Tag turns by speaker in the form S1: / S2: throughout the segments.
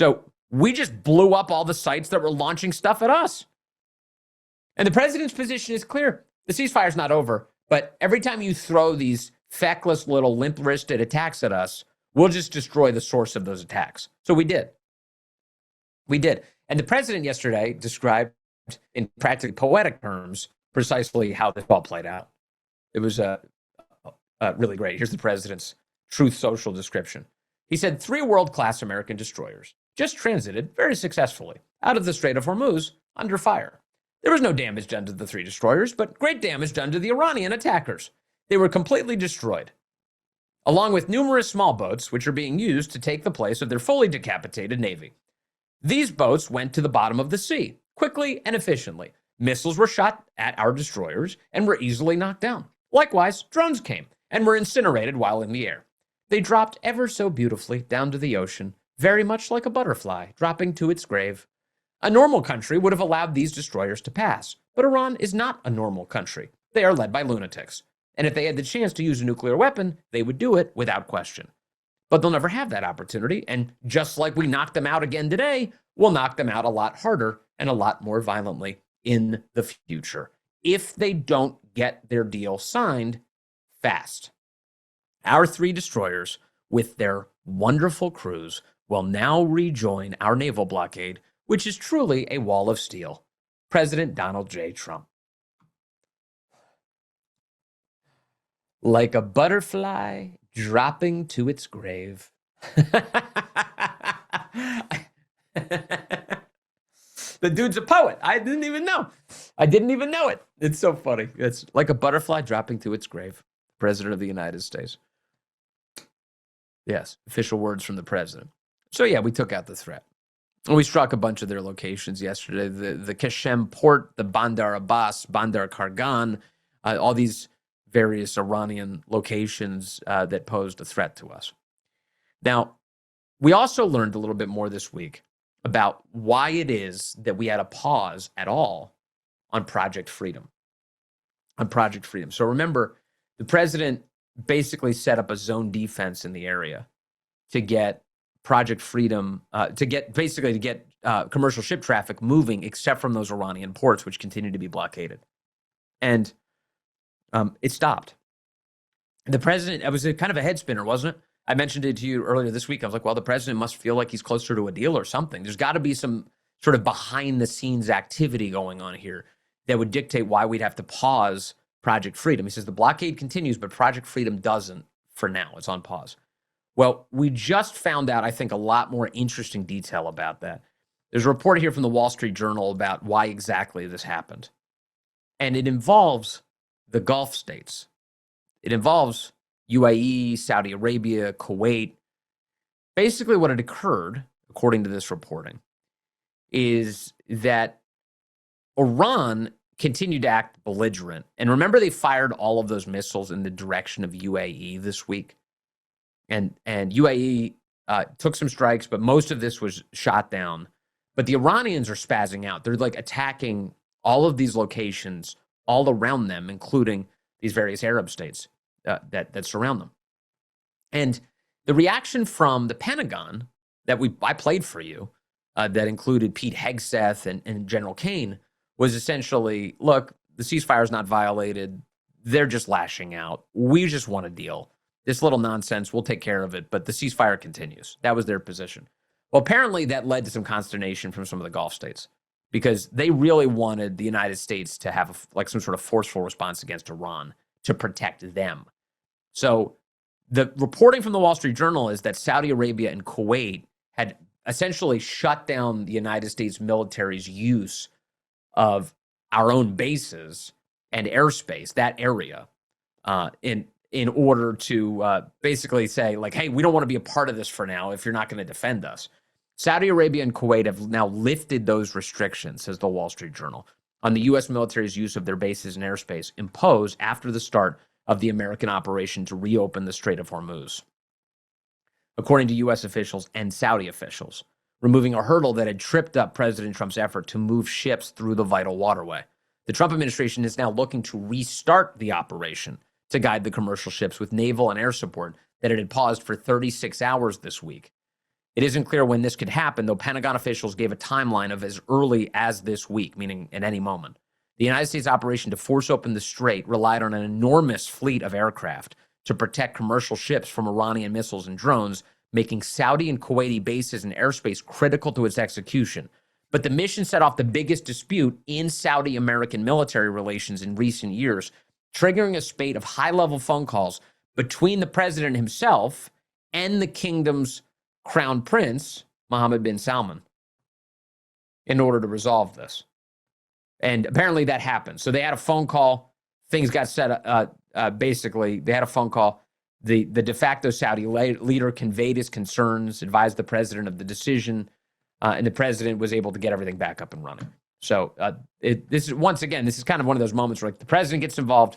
S1: So we just blew up all the sites that were launching stuff at us. And the president's position is clear. The ceasefire's not over, but every time you throw these feckless little limp-wristed attacks at us, we'll just destroy the source of those attacks. So we did. We did. And the president yesterday described in practically poetic terms precisely how this all played out. It was really great. Here's the president's Truth Social description. He said 3 world-class American destroyers just transited very successfully out of the Strait of Hormuz under fire. There was no damage done to the 3 destroyers, but great damage done to the Iranian attackers. They were completely destroyed, along with numerous small boats, which are being used to take the place of their fully decapitated navy. These boats went to the bottom of the sea, quickly and efficiently. Missiles were shot at our destroyers and were easily knocked down. Likewise, drones came and were incinerated while in the air. They dropped ever so beautifully down to the ocean, very much like a butterfly dropping to its grave. A normal country would have allowed these destroyers to pass, but Iran is not a normal country. They are led by lunatics. And if they had the chance to use a nuclear weapon, they would do it without question. But they'll never have that opportunity, and just like we knocked them out again today, we'll knock them out a lot harder and a lot more violently in the future, if they don't get their deal signed fast. Our 3 destroyers, with their wonderful crews, will now rejoin our naval blockade, which is truly a wall of steel. President Donald J. Trump. Like a butterfly dropping to its grave. The dude's a poet. I didn't even know it. It's so funny. It's like a butterfly dropping to its grave. President of the United States. Yes, official words from the president. So yeah, we took out the threat. And we struck a bunch of their locations yesterday. The Qasem port, the Bandar Abbas, Bandar Kargan, all these various Iranian locations that posed a threat to us. Now, we also learned a little bit more this week about why it is that we had a pause at all on Project Freedom. So remember, the president basically set up a zone defense in the area to get Project Freedom, to get commercial ship traffic moving, except from those Iranian ports, which continue to be blockaded. And it stopped. The president, it was kind of a head spinner, wasn't it? I mentioned it to you earlier this week. I was like, well, the president must feel like he's closer to a deal or something. There's got to be some sort of behind the scenes activity going on here that would dictate why we'd have to pause Project Freedom. He says the blockade continues, but Project Freedom doesn't for now. It's on pause. Well, we just found out, I think, a lot more interesting detail about that. There's a report here from the Wall Street Journal about why exactly this happened. And it involves the Gulf states. It involves UAE, Saudi Arabia, Kuwait. Basically, what had occurred, according to this reporting, is that Iran continued to act belligerent. And remember, they fired all of those missiles in the direction of UAE this week. And UAE took some strikes, but most of this was shot down. But the Iranians are spazzing out. They're like attacking all of these locations all around them, including these various Arab states that surround them. And the reaction from the Pentagon that I played for you, that included Pete Hegseth and General Kane, was essentially, look, the ceasefire is not violated. They're just lashing out. We just want a deal. This little nonsense, we'll take care of it, but the ceasefire continues. That was their position. Well, apparently that led to some consternation from some of the Gulf states because they really wanted the United States to have some sort of forceful response against Iran to protect them. So the reporting from the Wall Street Journal is that Saudi Arabia and Kuwait had essentially shut down the United States military's use of our own bases and airspace, that area, in order to basically say, like, hey, we don't want to be a part of this for now if you're not going to defend us. Saudi Arabia and Kuwait have now lifted those restrictions, says the Wall Street Journal, on the U.S. military's use of their bases and airspace imposed after the start of the American operation to reopen the Strait of Hormuz, according to U.S. officials and Saudi officials, removing a hurdle that had tripped up President Trump's effort to move ships through the vital waterway. The Trump administration is now looking to restart the operation to guide the commercial ships with naval and air support that it had paused for 36 hours this week. It isn't clear when this could happen, though Pentagon officials gave a timeline of as early as this week, meaning at any moment. The United States operation to force open the strait relied on an enormous fleet of aircraft to protect commercial ships from Iranian missiles and drones, making Saudi and Kuwaiti bases and airspace critical to its execution. But the mission set off the biggest dispute in Saudi-American military relations in recent years, triggering a spate of high-level phone calls between the president himself and the kingdom's crown prince, Mohammed bin Salman, in order to resolve this. And apparently that happened. So they had a phone call. Things got set basically, they had a phone call. The de facto Saudi leader conveyed his concerns, advised the president of the decision, and the president was able to get everything back up and running. So this is kind of one of those moments where, like, the president gets involved,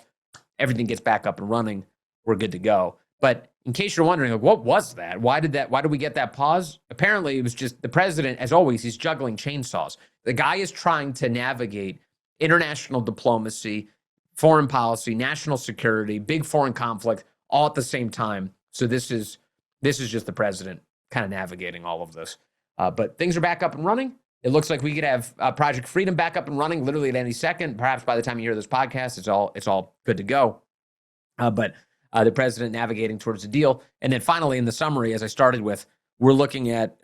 S1: everything gets back up and running, we're good to go. But in case you're wondering, like, what was that? Why did we get that pause? Apparently, it was just the president, as always, he's juggling chainsaws. The guy is trying to navigate international diplomacy, foreign policy, national security, big foreign conflict, all at the same time. So this is just the president kind of navigating all of this. But things are back up and running. It looks like we could have Project Freedom back up and running literally at any second. Perhaps by the time you hear this podcast, it's all good to go. But the president navigating towards the deal. And then finally, in the summary, as I started with, we're looking at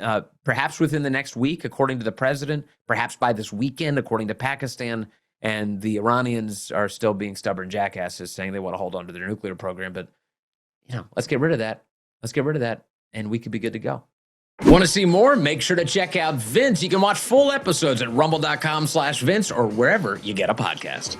S1: perhaps within the next week, according to the president, perhaps by this weekend, according to Pakistan. And the Iranians are still being stubborn jackasses, saying they want to hold on to their nuclear program. But, let's get rid of that. And we could be good to go. Want to see more? Make sure to check out Vince. You can watch full episodes at rumble.com/Vince or wherever you get a podcast.